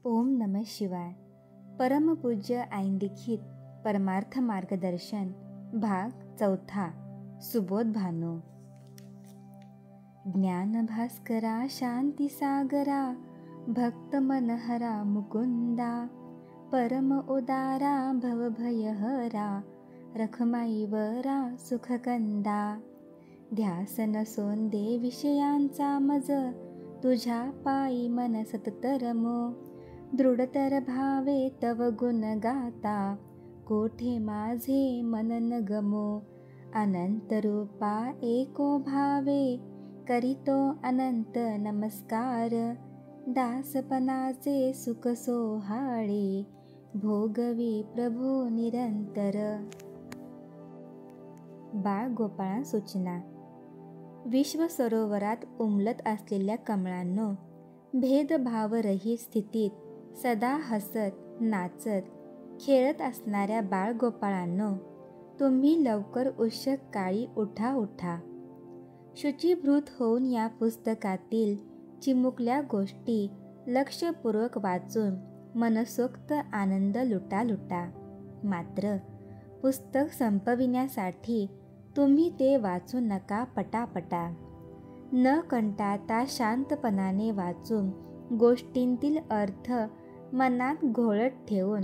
ओम नमः शिवाय. परमपूज्य ऐंदिखित परमार्थ मार्गदर्शन भाग 4. सुबोध भानू. ज्ञानभास्करा शांतिसागरा भक्त मनहरा मुकुंदा परम उदारा भवभयहरा रखमाईवरा सुखकंदा. ध्यास नसोंदे विषयांचा मज तुझ्या पायी मन सतत रमो. दृढतर भावे तव गुण गाता कोठे माझे मन न गमो. अनंत रूपा एको भावे करीतो अनंत नमस्कार. दासपणाचे सुख सोहाळे भोगवी प्रभो निरंतर. बाळ गोपाळा सूचना. विश्व सरोवरात उमलत असलेल्या कमळांनो, भेदभावरहित स्थितीत सदा हसत नाचत खेळत असणाऱ्या बाळगोपाळांनो, तुम्ही लवकर उषक काळी उठा उठा. शुचिभृत होऊन या पुस्तकातील चिमुकल्या गोष्टी लक्षपूर्वक वाचून मनसोक्त आनंद लुटा लुटा. मात्र पुस्तक संपविण्यासाठी तुम्ही ते वाचू नका पटापटा. न कंटाळता शांतपणाने वाचून गोष्टींतील अर्थ मनात घोळत ठेवून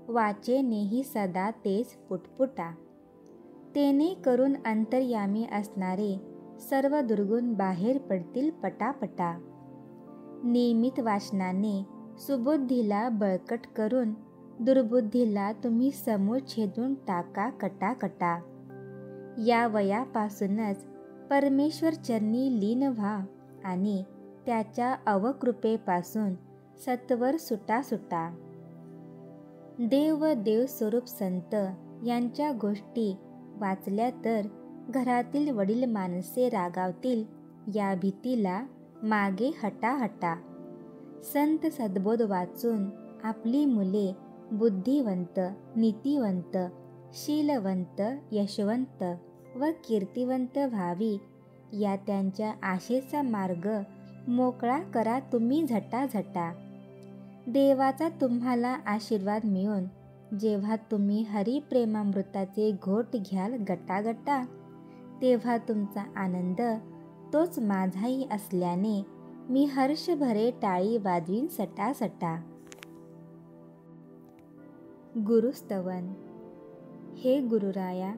वाचेनेही सदा तेच पुटपुटा. तेने करून अंतर्यामी असणारे सर्व दुर्गुण बाहेर पडतील पटापटा. नियमित वाचनाने सुबुद्धीला बळकट करून दुर्बुद्धीला तुम्ही समूळ छेदून टाका कटाकटा. या वयापासूनच परमेश्वर चरणी लीन व्हा आणि त्याच्या अवकृपेपासून सत्वर सुटा सुटा. देव व देवस्वरूप संत यांच्या गोष्टी वाचल्या तर घरातील वडील माणसे रागावतील या भीतीला मागे हटा हटा. संत सद्बोध वाचून आपली मुले बुद्धिवंत, नीतिवंत, शीलवंत, यशवंत व कीर्तिवंत व्हावी या त्यांच्या आशेचा मार्ग मोकळा करा तुम्ही झटाझटा. देवाचा तुम्हाला आशीर्वाद मिळून जेव्हा तुम्ही हरिप्रेमामृताचे घोट घ्याल गटागटा, तेव्हा तुमचा आनंद तोच माझाही असल्याने मी हर्षभरे टाळी वाजवीन सटासटा. गुरुस्तवन. हे गुरुराया,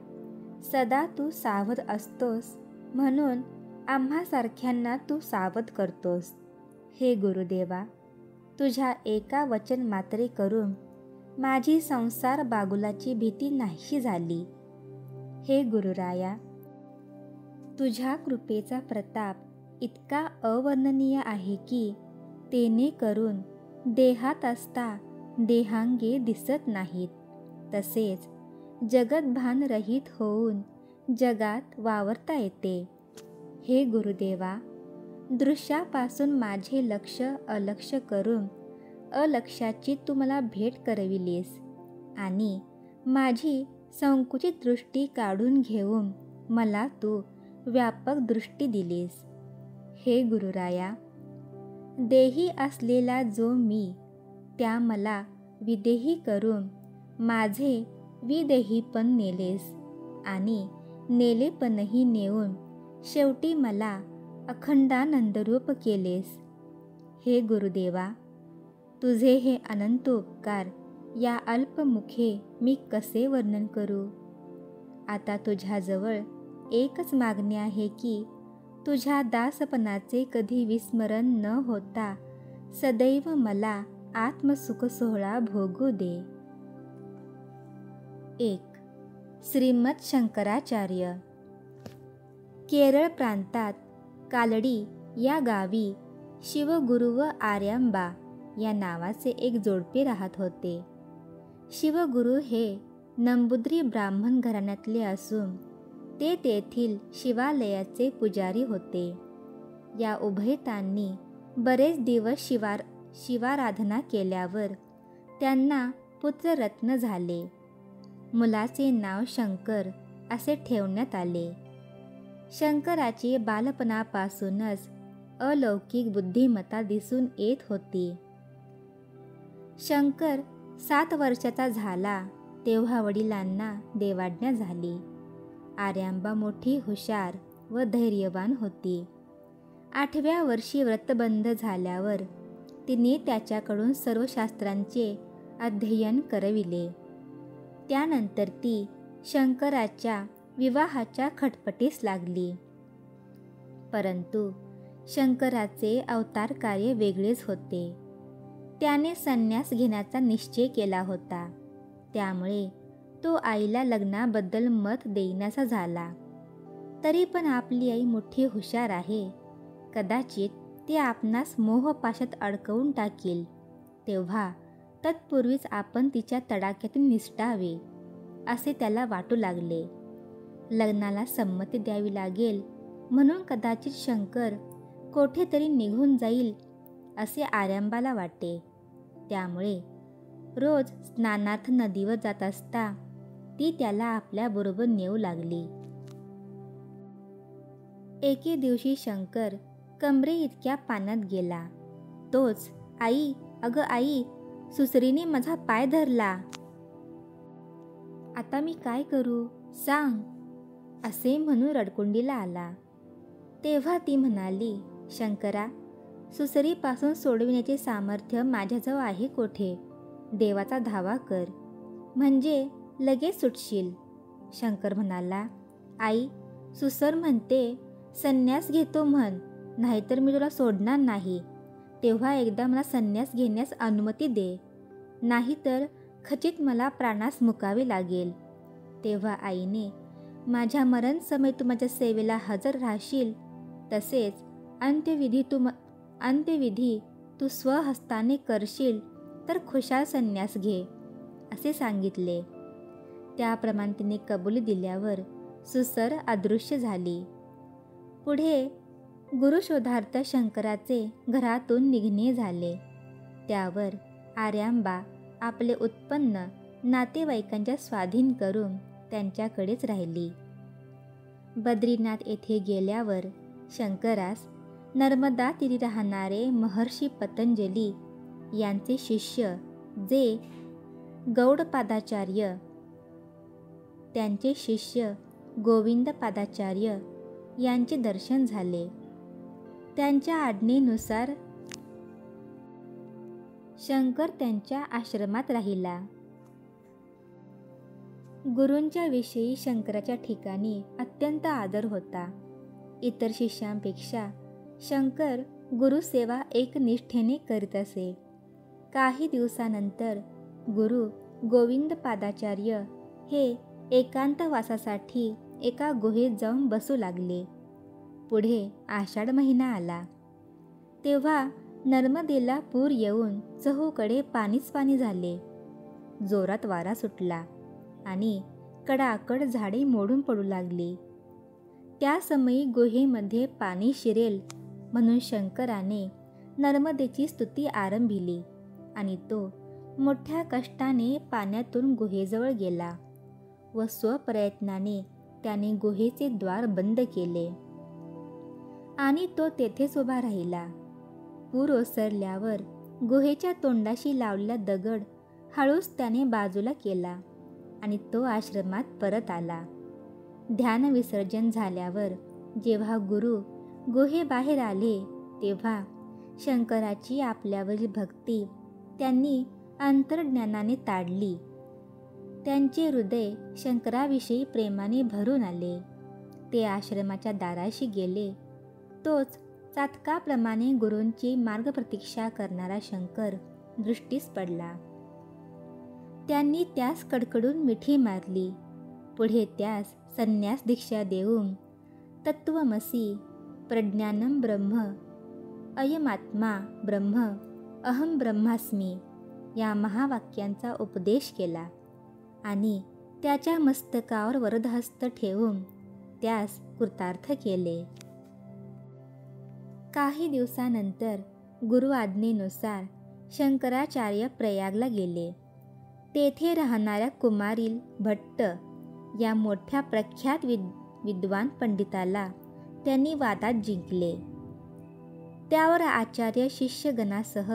सदा तू सावध असतोस म्हणून आम्हासारख्यांना तू सावध करतोस. हे गुरुदेवा, तुझ्या एका वचन मात्रे करून माझी संसार बागुलाची भीती नाहीशी झाली. हे गुरुराया, तुझ्या कृपेचा प्रताप इतका अवर्णनीय आहे की तेने करून देहात असता देहांगे दिसत नाहीत, तसेच जगतभान रहित होऊन जगात वावरता येते. हे गुरुदेवा, दृश्यापासून माझे लक्ष अलक्ष करून अलक्ष्याची तू मला भेट करविलीस आणि माझी संकुचित दृष्टी काढून घेऊन मला तू व्यापक दृष्टी दिलीस. हे गुरुराया, देही असलेला जो मी त्या मला विदेही करून माझे विदेहीपण नेलेस आणि नेलेपणही नेऊन शेवटी मला अखंडानंदरूप केलेस. हे गुरुदेवा, तुझे हे अनंत उपकार या अल्पमुखे मी कसे वर्णन करू. आता तुझ्याजवळ एकच मागणी आहे की तुझ्या दासपणाचे कधी विस्मरण न होता सदैव मला आत्मसुख सोहळा भोगू दे. 1. श्रीमद शंकराचार्य. केरळ प्रांतात कालडी या गावी शिवगुरु व आर्यांबा या नावाचे एक जोडपे राहत होते. शिवगुरु हे नंबूद्री ब्राह्मण घराण्यातले असून ते तेथील शिवालयाचे पुजारी होते. या उभयतांनी बरेच दिवस शिवाराधना केल्यावर त्यांना पुत्ररत्न झाले. मुलाचे नाव शंकर असे ठेवण्यात आले. शंकराची बालपणापासूनच अलौकिक बुद्धिमत्ता दिसून येत होती. शंकर 7 वर्षाचा झाला तेव्हा वडिलांना देवाज्ञा झाली. आर्यांबा मोठी हुशार व धैर्यवान होती. 8व्या वर्षी व्रतबंध झाल्यावर तिने त्याच्याकडून सर्व शास्त्रांचे अध्ययन करविले. त्यानंतर ती शंकराच्या विवाहाच्या खटपटीस लागली. परंतु शंकराचे अवतार कार्य वेगळेच होते. त्याने संन्यास घेण्याचा निश्चय केला होता. त्यामुळे तो आईला लग्नाबद्दल मत देण्याचा झाला. तरी पण आपली आई मोठी हुशार आहे. कदाचित ती आपणास मोहपाशात अडकवून टाकील. तेव्हा तत्पूर्वीच आपण तिच्या तडाख्यातून निसटावे असे त्याला वाटू लागले. लग्नाला संमती द्यावी लागेल म्हणून कदाचित शंकर कोठेतरी निघून जाईल असे आर्यांबाला वाटे. त्यामुळे रोज स्नानार्थ नदीवर जात असता ती त्याला आपल्याबरोबर नेऊ लागली. एके दिवशी शंकर कमरे इतक्या पाण्यात गेला. तोच, आई, अगं आई, सुसरीने माझा पाय धरला. आता मी काय करू सांग, असे म्हणून रडकुंडीला आला. तेव्हा ती म्हणाली, शंकरा, सुसरीपासून सोडविण्याचे सामर्थ्य माझ्याजवळ आहे कोठे. देवाचा धावा कर, म्हणजे लगेच सुटशील. शंकर म्हणाला, आई, सुसर म्हणते संन्यास घेतो म्हण, नाहीतर मी तुला सोडणार नाही. तेव्हा एकदा मला संन्यास घेण्यास अनुमती दे, नाहीतर खचित मला प्राणास मुकावे लागेल. तेव्हा आईने, माझ्या मरण समय तू माझ्या सेवेला हजर राहशील, तसेच अंत्यविधी तू स्वहस्ताने करशील तर खुशाल संन्यास घे, असे सांगितले. त्याप्रमाणे तिने कबुली दिल्यावर सुसर अदृश्य झाली. पुढे गुरुशोधार्थ शंकराचे घरातून निघणे झाले. त्यावर आर्यांबा आपले उत्पन्न नातेवाईकांच्या स्वाधीन करून त्यांच्याकडेच राहिली. बद्रीनाथ येथे गेल्यावर शंकरास नर्मदा तीरी राहणारे महर्षी पतंजली यांचे शिष्य जे गौडपादाचार्य, त्यांचे शिष्य गोविंदपादाचार्य यांचे दर्शन झाले. त्यांच्या आज्ञेनुसार शंकर त्यांच्या आश्रमात राहिला. गुरूंच्या विषयी शंकराच्या ठिकाणी अत्यंत आदर होता. इतर शिष्यांपेक्षा शंकर गुरुसेवा एकनिष्ठेने करीत असे. काही दिवसानंतर गुरु गोविंदपादाचार्य हे एकांतवासासाठी एका गुहेत जाऊन बसू लागले. पुढे आषाढ महिना आला. तेव्हा नर्मदेला पूर येऊन चहूकडे पाणीच पाणी झाले. जोरात वारा सुटला आणि कडाकड झाडे मोडून पडू लागली. त्या समयी गुहेमध्ये पाणी शिरेल म्हणून शंकराने नर्मदेची स्तुती आरंभिली आणि तो मोठ्या कष्टाने पाण्यातून गुहेजवळ गेला व स्वप्रयत्नाने त्याने गुहेचे द्वार बंद केले आणि तो तेथेच उभा राहिला. पूर ओसरल्यावर गुहेच्या तोंडाशी लावलेला दगड हळूच त्याने बाजूला केला आणि तो आश्रमात परत आला. ध्यान विसर्जन झाल्यावर जेव्हा गुरु गुहेबाहेर आले तेव्हा शंकराची आपल्यावरील भक्ती त्यांनी अंतर्ज्ञानाने ताडली. त्यांचे हृदय शंकराविषयी प्रेमाने भरून आले. ते आश्रमाच्या दाराशी गेले. तोच चातकाप्रमाणे गुरूंची मार्गप्रतीक्षा करणारा शंकर दृष्टीस पडला. त्यांनी त्यास कडकडून मिठी मारली. पुढे त्यास संन्यास दीक्षा देऊन तत्त्वमसी, प्रज्ञानम ब्रह्म, अयमात्मा ब्रह्म, अहम ब्रह्मास्मी या महावाक्यांचा उपदेश केला आणि त्याच्या मस्तकावर वरदहस्त ठेवून त्यास कृतार्थ केले. काही दिवसानंतर गुरु आज्ञेनुसार शंकराचार्य प्रयागला गेले. तेथे राहणाऱ्या कुमारील भट्ट या मोठ्या प्रख्यात विद्वान पंडिताला त्यांनी वादात जिंकले. त्यावर आचार्य शिष्यगणासह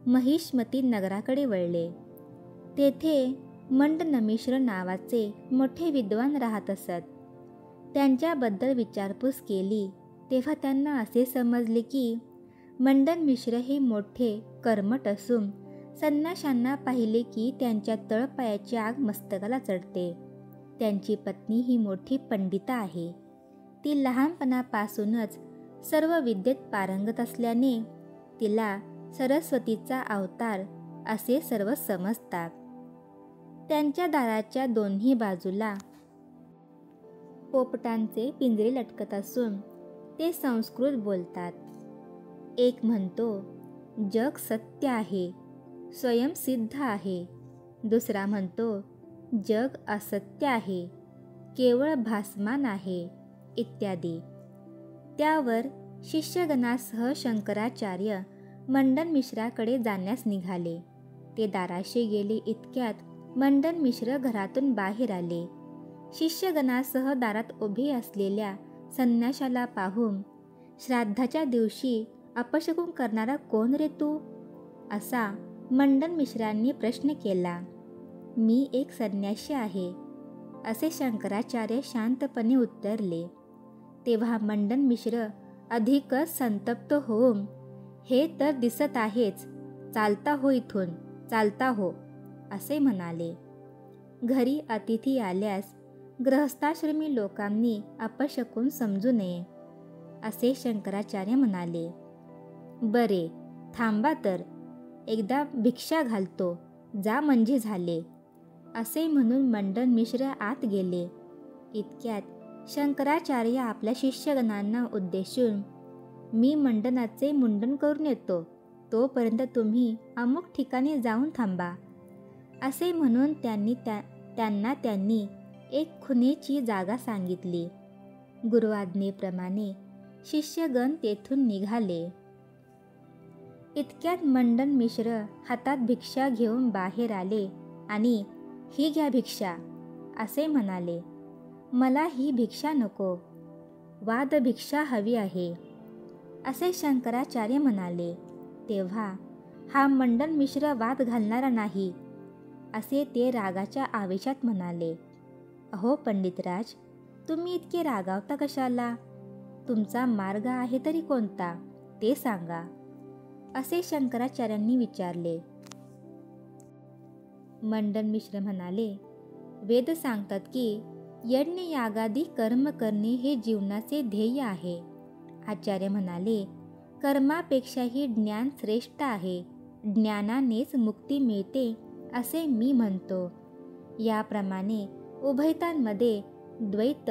महिष्मती नगराकडे वळले. तेथे मंडनमिश्र नावाचे मोठे विद्वान राहत असत. त्यांच्याबद्दल विचारपूस केली तेव्हा त्यांना असे समजले की मंडनमिश्र हे मोठे कर्मठ असून संन्याशांना पाहिले की त्यांच्या तळपायाची आग मस्तकाला चढते. त्यांची पत्नी ही मोठी पंडिता आहे. ती लहानपणापासूनच सर्व विद्येत पारंगत असल्याने तिला सरस्वतीचा अवतार असे सर्व समजतात. त्यांच्या दाराच्या दोन्ही बाजूला पोपटांचे पिंजरे लटकत असून ते संस्कृत बोलतात. एक म्हणतो, जग सत्य आहे, स्वयंसिद्ध आहे. दुसरा म्हणतो, जग असत्य आहे, केवळ भासमान आहे, इत्यादी. त्यावर शिष्यगणासह शंकराचार्य मंडनमिश्राकडे जाण्यास निघाले. ते दाराशी गेले इतक्यात मंडनमिश्र घरातून बाहेर आले. शिष्यगणासह दारात उभे असलेल्या संन्याशाला पाहून, श्राद्धाच्या दिवशी अपशकुन करणारा कोण रे तू? असा मंडनमिश्रांनी प्रश्न केला. मी एक संन्याशी आहे, असे शंकराचार्य शांतपणे उत्तरले. तेव्हा मंडनमिश्र अधिकच संतप्त होऊन, हे तर दिसत आहेच, चालता हो इथून, चालता हो, असे म्हणाले. घरी अतिथी आल्यास गृहस्थाश्रमी लोकांनी अपशकुन समजू नये, असे शंकराचार्य म्हणाले. बरे, थांबा तर, एकदा भिक्षा घालतो, जा म्हणजे झाले, असे म्हणून मंडनमिश्र आत गेले. इतक्यात शंकराचार्य आपल्या शिष्यगणांना उद्देशून, मी मंडनाचे मुंडन करून येतो, तोपर्यंत तुम्ही अमुक ठिकाणी जाऊन थांबा, असे म्हणून त्यांनी एक खुणेची जागा सांगितली. गुरुआज्ञेप्रमाणे शिष्यगण तेथून निघाले. इतक्यात मंडनमिश्र हातात भिक्षा घेऊन बाहेर आले आणि ही घ्या भिक्षा, असे म्हणाले. मला ही भिक्षा नको, वादभिक्षा हवी आहे, असे शंकराचार्य म्हणाले. तेव्हा हा मंडनमिश्र वाद घालणारा नाही, असे ते रागाच्या आवेशात म्हणाले. अहो पंडितराज, तुम्ही इतके रागावता कशाला? तुमचा मार्ग आहे तरी कोणता, ते सांगा, असे शंकराचार्यांनी विचारले. मंडनमिश्र म्हणाले, वेद सांगतात की यज्ञ यागादी कर्म करणे हे जीवनाचे ध्येय आहे. आचार्य म्हणाले, कर्मापेक्षाही ज्ञान श्रेष्ठ आहे, ज्ञानानेच मुक्ती मिळते, असे मी म्हणतो. याप्रमाणे उभयतांमध्ये द्वैत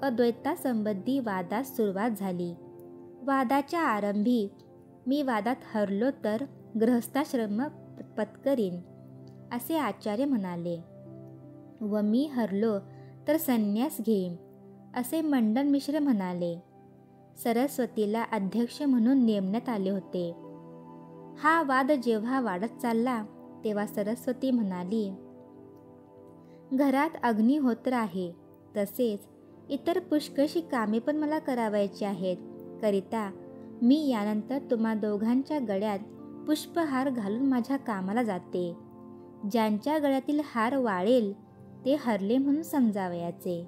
अद्वैतासंबंधी वादास सुरुवात झाली. वादाच्या आरंभी मी वादात हरलो तर गृहस्थाश्रम पत्करीन, असे आचार्य म्हणाले, व मी हरलो तर संन्यास घेईन, असे मंडनमिश्र म्हणाले. सरस्वतीला अध्यक्ष म्हणून नेमण्यात आले होते. हा वाद जेव्हा वाढत चालला तेव्हा सरस्वती म्हणाली, घरात अग्निहोत्र आहे, तसेच इतर पुष्कळशी कामे पण मला करावयाची आहेत. करिता मी यानंतर तुम्हा दोघांच्या गळ्यात पुष्पहार घालून माझ्या कामाला जाते. ज्यांच्या गळ्यातील हार वाळेल ते हरले म्हणून समजावयाचे.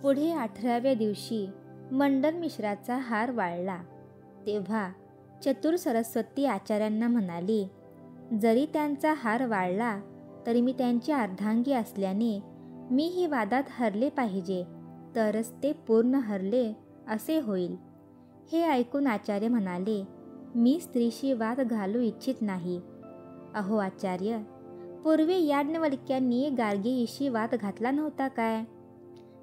पुढे 18व्या दिवशी मंडनमिश्राचा हार वाळला. तेव्हा चतुर सरस्वती आचार्यांना म्हणाली, जरी त्यांचा हार वाळला तरी मी त्यांची अर्धांगी असल्याने मी ही वादात हरले पाहिजे, तरच ते पूर्ण हरले असे होईल. हे ऐकून आचार्य म्हणाले, मी स्त्रीशी वाद घालू इच्छित नाही. अहो आचार्य, पूर्वी याज्ञवल्क्यांनी गार्गीशी वाद घातला नव्हता काय?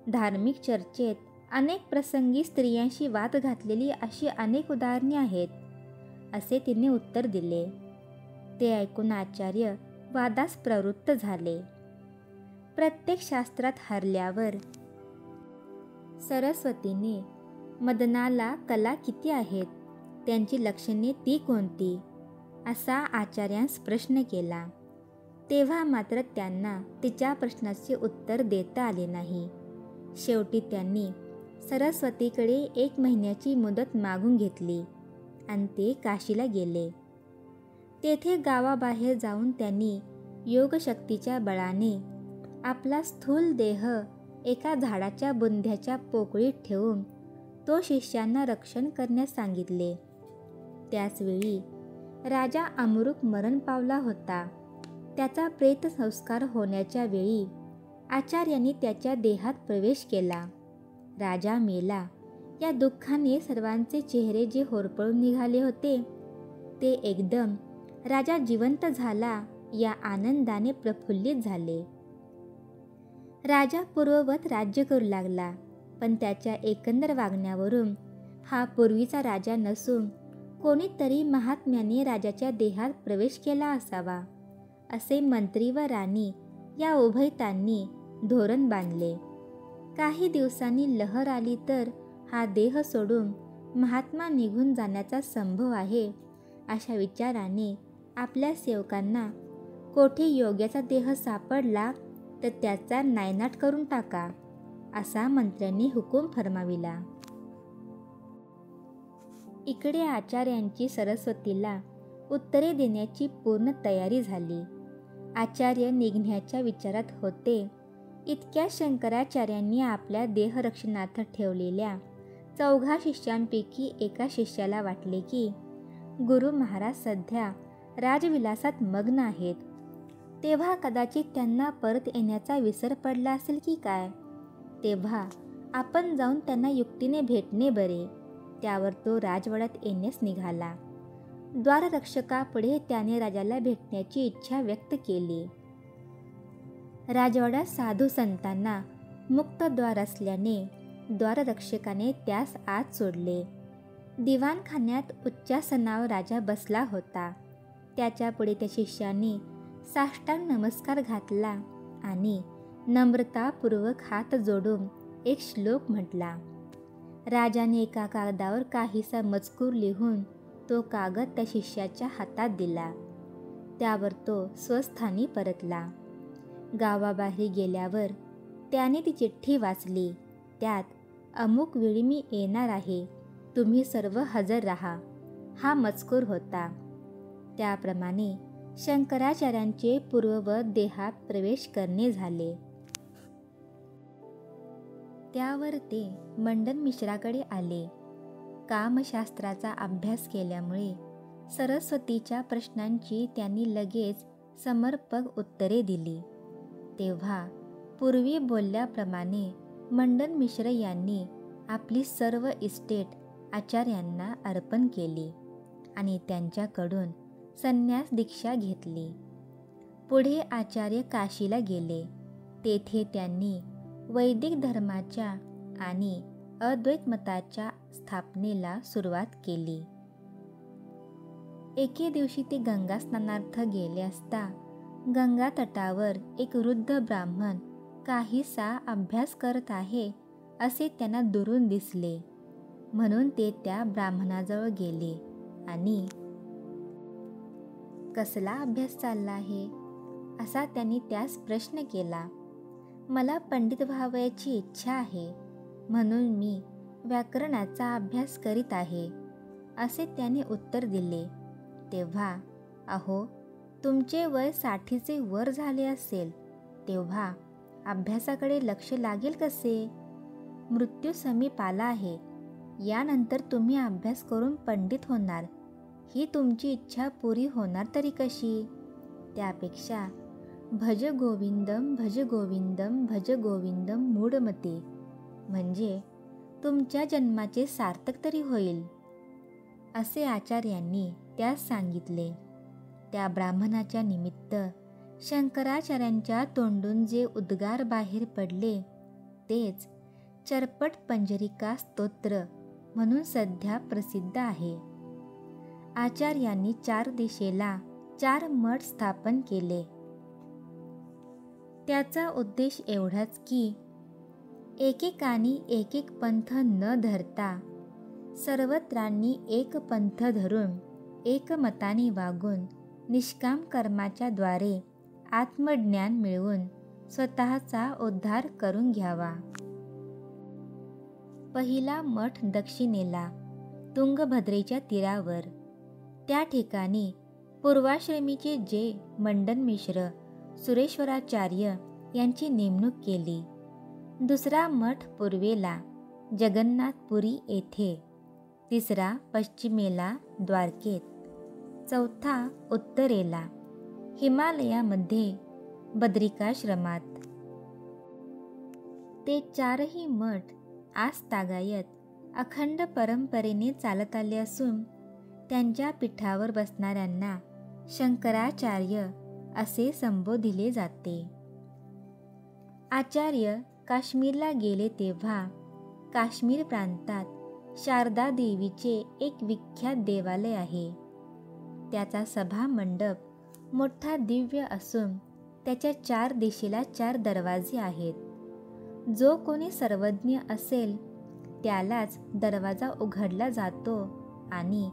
धार्मिक चर्चेत अनेक प्रसंगी स्त्रियांशी वाद घातलेली अशी अनेक उदाहरणे आहेत, असे तिने उत्तर दिले. ते ऐकून आचार्य वादास प्रवृत्त झाले. प्रत्येक शास्त्रात हरल्यावर सरस्वतीने मदनाला कला किती आहेत, त्यांची लक्षणे ती कोणती, असा आचार्यांस प्रश्न केला. तेव्हा मात्र त्यांना तिच्या प्रश्नाचे उत्तर देता आले नाही. शेवटी त्यांनी सरस्वतीकडे 1 महिन्याची मुदत मागून घेतली आणि ते काशीला गेले. तेथे गावाबाहेर जाऊन त्यांनी योगशक्तीच्या बळाने आपला स्थूल देह एका झाडाच्या बुंध्याच्या पोकळीत ठेवून तो शिष्यांना रक्षण करण्यास सांगितले. त्याचवेळी राजा अमरुक मरण पावला होता. त्याचा प्रेत संस्कार होण्याच्या वेळी आचार्यांनी त्याच्या देहात प्रवेश केला. राजा मेला या दुःखाने सर्वांचे चेहरे जे होरपळून निघाले होते ते एकदम राजा जिवंत झाला या आनंदाने प्रफुल्लित झाले. राजा पूर्ववत राज्य करू लागला, पण त्याच्या एकंदर वागण्यावरून हा पूर्वीचा राजा नसून कोणीतरी महात्म्याने राजाच्या देहात प्रवेश केला असावा असे मंत्री व राणी या उभयतांनी धोरण बांधले. काही दिवसांनी लहर आली तर हा देह सोडून महात्मा निघून जाण्याचा संभव आहे अशा विचाराने आपल्या सेवकांना कोठे योग्याचा देह सापडला तर त्याचा नायनाट करून टाका असा मंत्र्यांनी हुकूम फरमाविला. इकडे आचार्यांची सरस्वतीला उत्तरे देण्याची पूर्ण तयारी झाली. आचार्य निघण्याच्या विचारात होते इतक्या शंकराचार्यांनी आपल्या देहरक्षणार्थ ठेवलेल्या 4 शिष्यांपैकी एका शिष्याला वाटले की गुरु महाराज सध्या राजविलासात मग्न आहेत, तेव्हा कदाचित त्यांना परत येण्याचा विसर पडला असेल की काय, तेव्हा आपण जाऊन त्यांना युक्तीने भेटणे बरे. त्यावर तो राजवाड्यात येण्यास निघाला. द्वाररक्षकापुढे त्याने राजाला भेटण्याची इच्छा व्यक्त केली. राजवाड्यात साधू संतांना मुक्त द्वार असल्याने द्वाररक्षकाने त्यास आत सोडले. दिवाणखान्यात उच्चासनावर राजा बसला होता. त्याच्यापुढे त्या शिष्याने साष्टांग नमस्कार घातला आणि नम्रतापूर्वक हात जोडून एक श्लोक म्हटला. राजाने एका कागदावर काहीसा मजकूर लिहून तो कागद त्या शिष्याच्या हातात दिला. त्यावर तो स्वस्थानी परतला. गावाबाहेर गेल्यावर त्याने ती चिठ्ठी वाचली. त्यात अमुक वेळी मी येणार आहे, तुम्ही सर्व हजर राहा हा मजकूर होता. त्याप्रमाणे शंकराचार्यांचे पूर्ववत देहात प्रवेश करणे झाले. त्यावर ते मंडन मिश्राकडे आले. कामशास्त्राचा अभ्यास केल्यामुळे सरस्वतीच्या प्रश्नांची त्यांनी लगेच समर्पक उत्तरे दिली. तेव्हा पूर्वी बोलल्याप्रमाणे मंडन मिश्र यांनी आपली सर्व इस्टेट आचार्यांना अर्पण केली आणि त्यांच्याकडून संन्यास दीक्षा घेतली. पुढे आचार्य काशीला गेले. तेथे त्यांनी वैदिक धर्माच्या आणि अद्वैत मताच्या स्थापनेला सुरुवात केली. एके दिवशी ते गंगा स्नानार्थ गेले असता गंगा तटावर एक वृद्ध ब्राह्मण काहीसा अभ्यास करत आहे असे त्यांना दुरून दिसले. म्हणून ते त्या ब्राह्मणाजवळ गेले आणि कसला अभ्यास चालला आहे असा त्यांनी त्यास प्रश्न केला. मला पंडित व्हावयाची इच्छा आहे, म्हणून मी व्याकरणाचा अभ्यास करीत आहे असे त्याने उत्तर दिले. तेव्हा अहो, तुमचे वय 60चे वर झाले असेल, तेव्हा अभ्यासाकडे लक्ष लागेल कसे? मृत्यू समीप आला आहे. यानंतर तुम्ही अभ्यास करून पंडित होणार, ही तुमची इच्छा पुरी होणार तरी कशी? त्यापेक्षा भज गोविंदम भज गोविंदम भज गोविंदम मूढमते, म्हणजे तुमच्या जन्माचे सार्थक तरी होईल असे आचार्यांनी त्यास सांगितले. त्या ब्राह्मणाच्या निमित्त शंकराचार्यांच्या तोंडून जे उद्गार बाहेर पडले तेच चरपट पंजरिका स्तोत्र म्हणून सध्या प्रसिद्ध आहे. आचार्यांनी 4 दिशेला 4 मठ स्थापन केले. त्याचा उद्देश एवढाच की एकेकानी एक एक पंथ न धरता सर्वत्रांनी एक पंथ धरून एकमताने वागून निष्काम कर्माच्या द्वारे आत्मज्ञान मिळवून स्वतःचा उद्धार करून घ्यावा. पहिला मठ दक्षिणेला तुंगभद्रेच्या तीरावर, त्या ठिकाणी पूर्वाश्रमीचे जे मंडन मिश्र सुरेश्वराचार्य यांची नेमणूक केली. दुसरा मठ पूर्वेला जगन्नाथपुरी येथे, तिसरा पश्चिमेला द्वारकेत, चौथा उत्तरेला हिमालयामध्ये बद्रिकाश्रमात. ते चारही मठ आजतागायत अखंड परंपरेने चालत आले असून त्यांच्या पीठावर बसणाऱ्यांना शंकराचार्य असे संबोधिले जाते. आचार्य काश्मीरला गेले तेव्हा काश्मीर प्रांतात शारदा देवीचे एक विख्यात देवालय आहे. त्याचा सभा मंडप मोठा दिव्य असून त्याच्या 4 दिशेला 4 दरवाजे आहेत. जो कोणी सर्वज्ञ असेल त्यालाच दरवाजा उघडला जातो आणि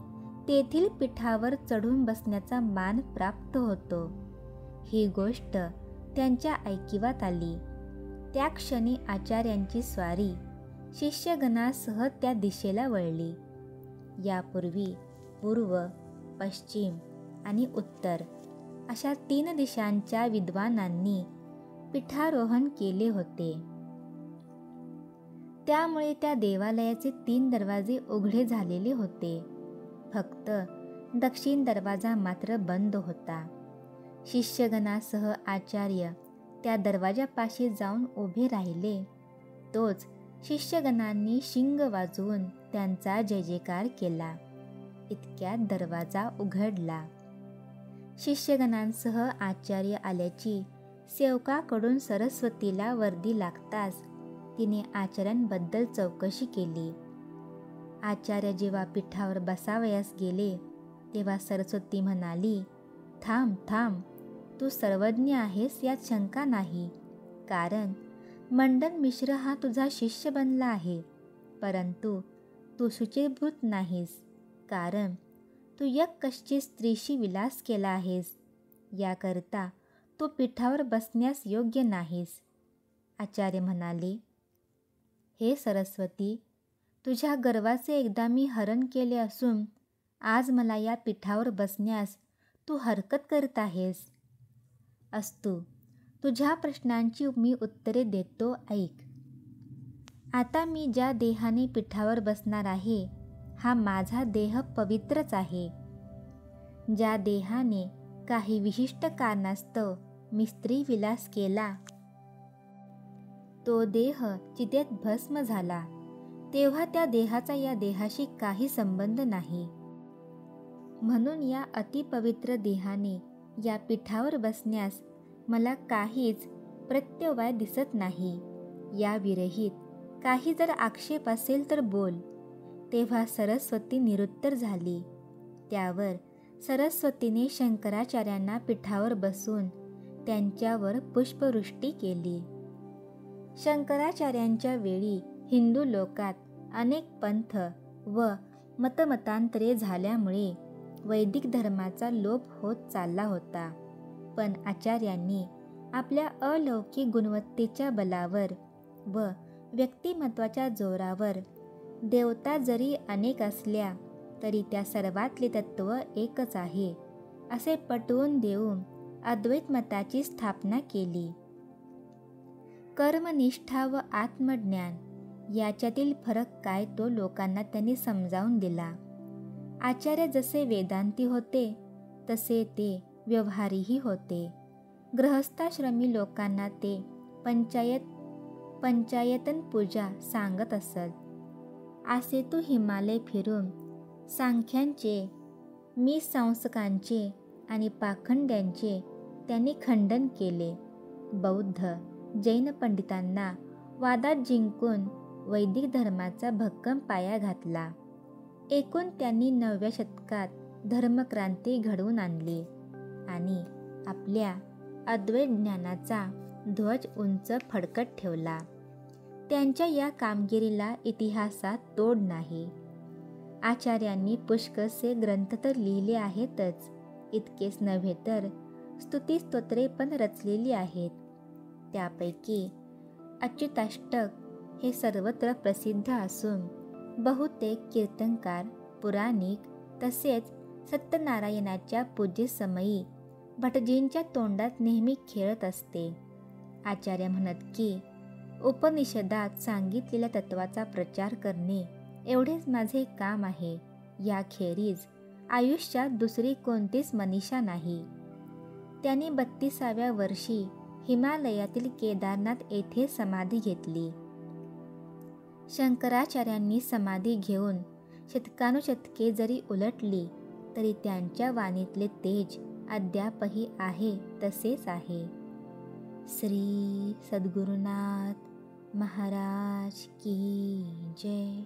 तेथील पीठावर चढून बसण्याचा मान प्राप्त होतो. ही गोष्ट त्यांच्या ऐकिवात आली. त्या क्षणी आचार्यांची स्वारी शिष्यगणासह त्या दिशेला वळली. यापूर्वी पूर्व, पश्चिम आणि उत्तर अशा 3 दिशांच्या विद्वानांनी पीठारोहण केले होते. त्यामुळे त्या देवालयाचे 3 दरवाजे उघडे झालेले होते. फक्त दक्षिण दरवाजा मात्र बंद होता. शिष्यगणासह आचार्य त्या दरवाजापाशी जाऊन उभे राहिले. तोच शिष्यगणांनी शिंग वाजवून त्यांचा जय जयकार केला. इतक्यात दरवाजा उघडला. शिष्यगणांसह आचार्य आल्याची सेवकाकडून सरस्वतीला वर्दी लागताच तिने आचार्यांबद्दल चौकशी केली. आचार्य जेव्हा पीठावर बसावयास गेले तेव्हा सरस्वती म्हणाली, थांब थांब, तू सर्वज्ञ आहेस यात शंका नाही. कारण मंडन मिश्र हा तुझा शिष्य बनला आहे. परंतु तू शुचिर्भूत नाहीस, कारण तू यक्षची स्त्रीशी विलास केला आहेस. याकरता तू पीठावर बसण्यास योग्य नाहीस. आचार्य म्हणाले, हे सरस्वती, तुझ्या गर्वाचे एकदा मी हरण केले असून आज मला या पीठावर बसण्यास तू हरकत करत आहेस. अस्तु, तुझ्या प्रश्नांची मी उत्तरे देतो, ऐक. आता मी ज्या देहाने पीठावर बसणार आहे हा माझा देह पवित्रच आहे. ज्या देहाने काही विशिष्ट कारणास्तव मी स्त्रीविलास केला तो देह चितेत भस्म झाला तेव्हा त्या देहाचा या देहाशी काही संबंध नाही. म्हणून या अतिपवित्र देहाने या पीठावर बसण्यास मला काहीच प्रत्यवाय दिसत नाही. या विरहित काही जर आक्षेप असेल तर बोल. तेव्हा सरस्वती निरुत्तर झाली. त्यावर सरस्वतीने शंकराचार्यांना पीठावर बसून त्यांच्यावर पुष्पवृष्टी केली. शंकराचार्यांच्या वेळी हिंदू लोकात अनेक पंथ व मतमतांतरे झाल्यामुळे वैदिक धर्माचा लोप होत चालला होता. पण आचार्यांनी आपल्या अलौकिक गुणवत्तेच्या बलावर व व्यक्तिमत्वाच्या जोरावर देवता जरी अनेक असल्या तरी त्या सर्वातले तत्त्व एकच आहे असे पटवून देऊन अद्वैत मताची स्थापना केली. कर्मनिष्ठा व आत्मज्ञान याच्यातील फरक काय तो लोकांना त्यांनी समजावून दिला. आचार्य जसे वेदांती होते तसे ते व्यवहारीही होते. गृहस्थाश्रमी लोकांना ते पंचायतन पूजा सांगत असत. असे तू हिमालय फिरून सांख्यांचे, मीमांसकांचे आणि पाखंड्यांचे त्यांनी खंडन केले. बौद्ध, जैन पंडितांना वादात जिंकून वैदिक धर्माचा भक्कम पाया घातला. एकूण त्यांनी 9व्या शतकात धर्मक्रांती घडवून आणली आणि आपल्या अद्वैत ज्ञानाचा ध्वज उंच फडकत ठेवला. त्यांच्या या कामगिरीला इतिहासात तोड नाही. आचार्यांनी पुष्कळसे ग्रंथ तर लिहिले आहेतच, इतकेच नव्हे तर स्तुतिस्तोत्रे पण रचलेली आहेत. त्यापैकी अच्युताष्टक हे सर्वत्र प्रसिद्ध असून बहुतेक कीर्तनकार, पुराणिक तसेच सत्यनारायणाच्या पूजेसमयी भटजींच्या तोंडात नेहमी खेळत असते. आचार्य म्हणत की उपनिषदात सांगितलेल्या तत्वाचा प्रचार करणे एवढेच माझे काम आहे. याखेरीज आयुष्यात दुसरी कोणतीच मनीषा नाही. त्यांनी 32व्या वर्षी हिमालयातील केदारनाथ येथे समाधी घेतली. शंकराचार्यांनी समाधी घेऊन शतकानुशतके जरी उलटली तरी त्यांच्या वाणीतले तेज अद्यापही आहे तसेच आहे. श्री सद्गुरुनाथ महाराज की जय.